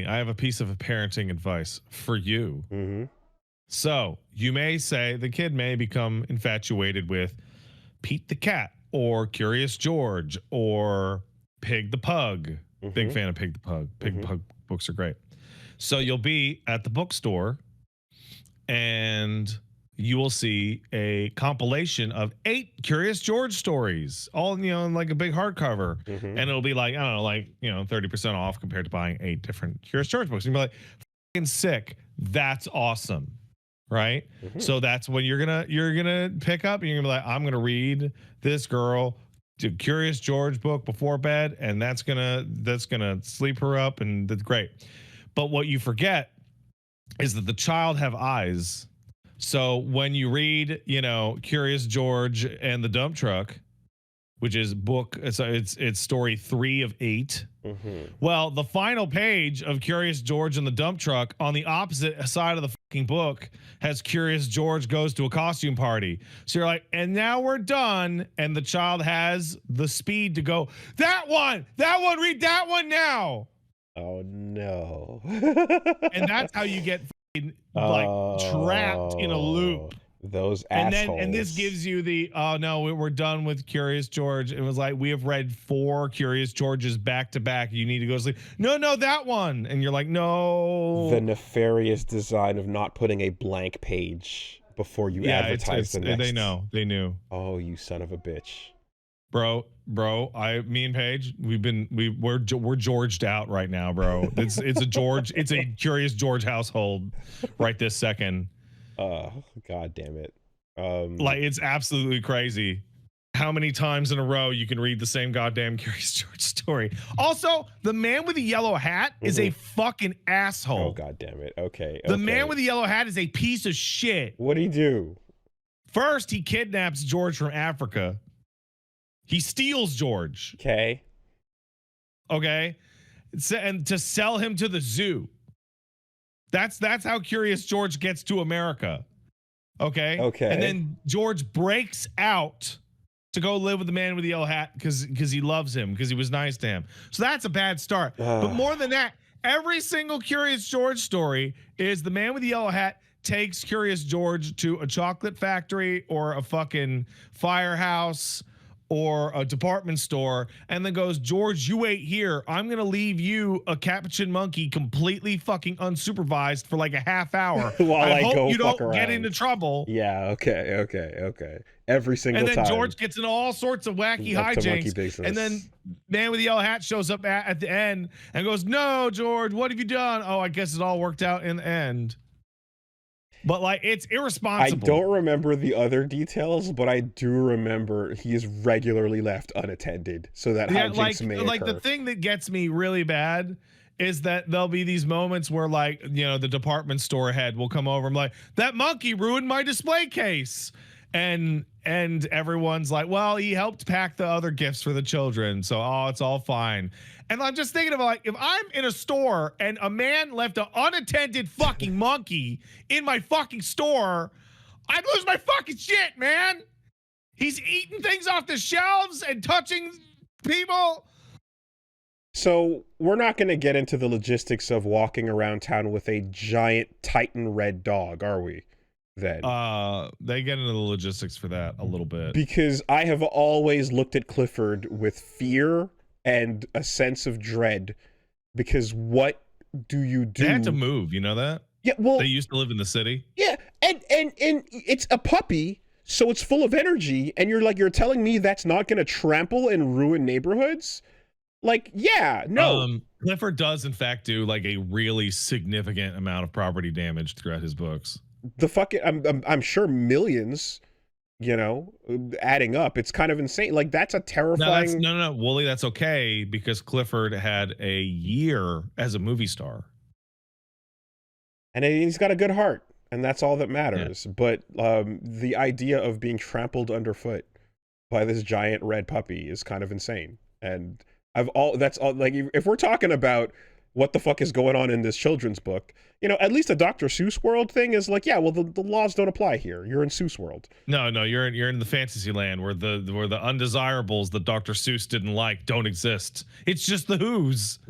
I have a piece of parenting advice for you. Mm-hmm. So you may say the kid may become infatuated with Pete the Cat or Curious George or Pig the Pug. Big Mm-hmm. fan of Pig the Pug. Pig Mm-hmm. the Pug books are great. So you'll be at the bookstore and you will see a compilation of 8 Curious George stories, all in like a big hardcover, Mm-hmm. and it'll be like, I don't know, like 30% off compared to buying 8 different Curious George books. And you'll be like, fucking sick. That's awesome. Right? Mm-hmm. So that's when you're gonna pick up and you're gonna be like, I'm gonna read this girl to Curious George book before bed, and that's gonna sleep her up, and that's great. But what you forget is that the child have eyes. So when you read, Curious George and the Dump Truck, which is it's story 3 of 8. Mm-hmm. Well, the final page of Curious George and the Dump Truck on the opposite side of the fucking book has Curious George goes to a costume party. So you're like, and now we're done. And the child has the speed to go, that one, read that one now. Oh no. And that's how you get trapped in a loop. Those assholes. And this gives you the, oh no, we're done with Curious George. It was like, we have read 4 Curious Georges back to back. You need to go sleep. No, that one. And you're like, no. The nefarious design of not putting a blank page before you advertise the next. They knew. Oh, you son of a bitch. Bro, me and Paige, we're Georged out right now, bro. It's a Curious George household right this second. God damn it. Like, it's absolutely crazy how many times in a row you can read the same goddamn Curious George story. Also, the man with the yellow hat is a fucking asshole. Oh, god damn it. Okay. The man with the yellow hat is a piece of shit. What'd he do? First, he kidnaps George from Africa. He steals George. Okay. And to sell him to the zoo. That's how Curious George gets to America. Okay. And then George breaks out to go live with the man with the yellow hat because he loves him, because he was nice to him. So that's a bad start. But more than that, every single Curious George story is the man with the yellow hat takes Curious George to a chocolate factory or a fucking firehouse or a department store, and then goes, George, you wait here. I'm going to leave you a capuchin monkey completely fucking unsupervised for like a half hour. While I hope you don't get into trouble. Yeah, okay. Every single time. And then George gets in all sorts of wacky hijinks. And then man with the yellow hat shows up at the end and goes, no, George, what have you done? Oh, I guess it all worked out in the end. But like, it's irresponsible. I don't remember the other details, but I do remember he is regularly left unattended, so that hijinks may occur. Like, the thing that gets me really bad is that there'll be these moments where, like, the department store head will come over and be like, that monkey ruined my display case. And everyone's like, well, he helped pack the other gifts for the children, so it's all fine. And I'm just thinking about, like, if I'm in a store and a man left an unattended fucking monkey in my fucking store, I'd lose my fucking shit, man. He's eating things off the shelves and touching people. So we're not going to get into the logistics of walking around town with a giant Titan red dog, are we? Then they get into the logistics for that a little bit, because I have always looked at Clifford with fear and a sense of dread, because what do you do? They had to move, you know that? Yeah, well, they used to live in the city. Yeah, and it's a puppy, so it's full of energy, and you're telling me that's not going to trample and ruin neighborhoods? Like, yeah, no. Clifford does in fact do like a really significant amount of property damage throughout his books. The fucking, I'm sure millions, adding up. It's kind of insane. Like, that's a terrifying. No, Woolie, that's okay, because Clifford had a year as a movie star, and he's got a good heart, and that's all that matters. Yeah. But the idea of being trampled underfoot by this giant red puppy is kind of insane. And that's all. Like, if we're talking about what the fuck is going on in this children's book, at least a Dr. Seuss world thing is like, yeah, well, the laws don't apply here. You're in Seuss world. No, you're in the fantasy land where the undesirables that Dr. Seuss didn't like don't exist. It's just the Who's.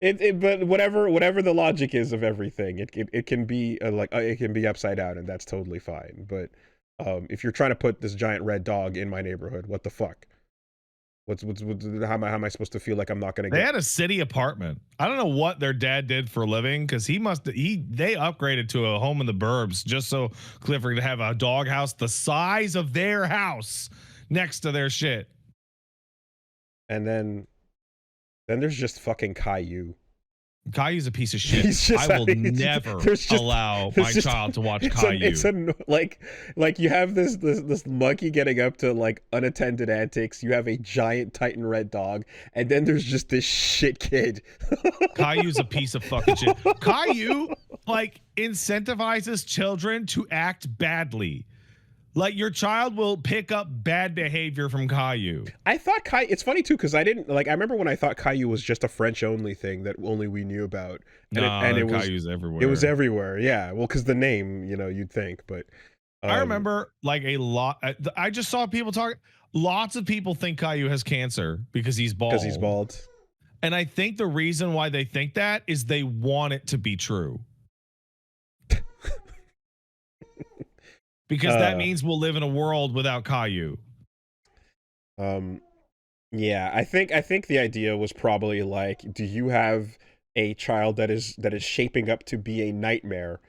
But whatever the logic is of everything, it can be it can be upside down, and that's totally fine. But if you're trying to put this giant red dog in my neighborhood, what the fuck? How am I supposed to feel like I'm not gonna get? They had a city apartment. I don't know what their dad did for a living, because they upgraded to a home in the burbs just so Clifford could have a dog house the size of their house next to their shit. And then there's just fucking Caillou. Caillou's a piece of shit. I will never allow my child to watch Caillou. Like you have this monkey getting up to like unattended antics. You have a giant Titan red dog, and then there's just this shit kid. Caillou's a piece of fucking shit. Caillou like incentivizes children to act badly. Like, your child will pick up bad behavior from Caillou. I thought it's funny too, because I remember when I thought Caillou was just a French only thing that only we knew about. And it Caillou's everywhere. It was everywhere, yeah. Well, because the name, you'd think, but I remember like a lot. I just saw people talk. Lots of people think Caillou has cancer because he's bald. And I think the reason why they think that is they want it to be true. Because that means we'll live in a world without Caillou. Yeah, I think the idea was probably like, do you have a child that is shaping up to be a nightmare?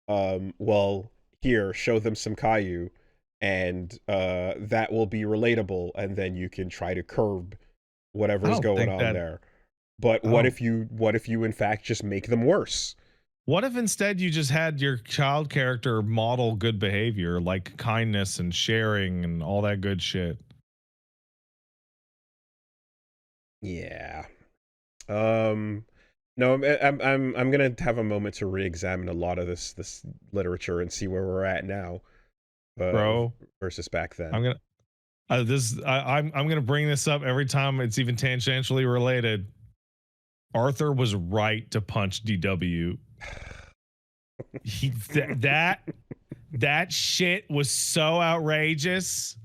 Well, here, show them some Caillou, and that will be relatable, and then you can try to curb whatever's going on there. But what if you in fact just make them worse? What if instead you just had your child character model good behavior, like kindness and sharing and all that good shit? Yeah. No, I'm gonna have a moment to re-examine a lot of this literature and see where we're at now, bro, versus back then. I'm gonna bring this up every time it's even tangentially related. Arthur was right to punch DW. That shit was so outrageous.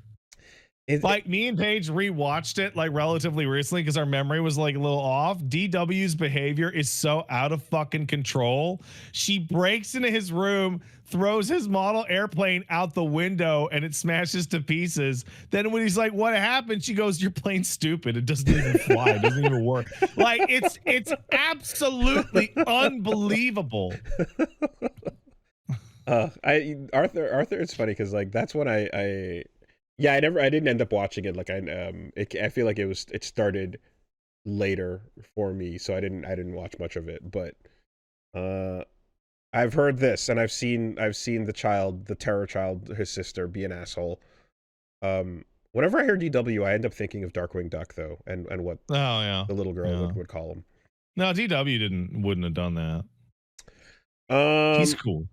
Like, me and Paige rewatched it like relatively recently because our memory was like a little off. DW's behavior is so out of fucking control. She breaks into his room, throws his model airplane out the window, and it smashes to pieces. Then when he's like, "What happened?" she goes, "Your plane's stupid. It doesn't even fly. It doesn't even work." Like, it's absolutely unbelievable. Arthur, it's funny because like that's when I didn't end up watching it. Like I feel like it started later for me, so I didn't watch much of it. But I've heard this, and I've seen the terror child, his sister, be an asshole. Whenever I hear DW, I end up thinking of Darkwing Duck though, and what the little girl would call him. No, DW wouldn't have done that. He's cool.